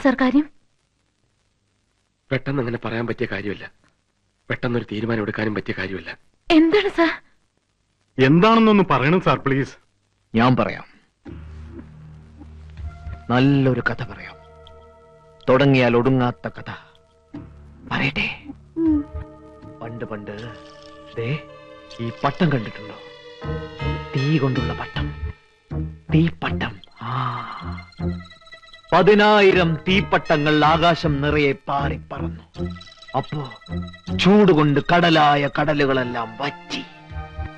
Sir കാര്യം? പെട്ടെന്ന് അങ്ങനെ പറയാൻ പറ്റിയ കാര്യമല്ല. പെട്ടെന്നൊരു തീരുമാനം എടുക്കാനും പറ്റിയ കാര്യമല്ല. എന്താണ് സാർ? എന്താണെന്നൊന്ന് പറയണം സാർ പ്ലീസ്. ഞാൻ പറയാം, നല്ലൊരു കഥ പറയാം. തുടങ്ങിയാൽ ഒടുങ്ങാത്ത കഥ പറയട്ടെ. പണ്ട് പണ്ട് ദേ ഈ പട്ടം കണ്ടിട്ടുണ്ടോ? തീ കൊണ്ടുള്ള പട്ടം, തീപ്പട്ടം. 10,000 തീപ്പട്ടങ്ങൾ ആകാശം നിറയെ പാറിപ്പറന്നു. അപ്പോ ചൂടുകൊണ്ട് കടലായ കടലുകളെല്ലാം വറ്റി.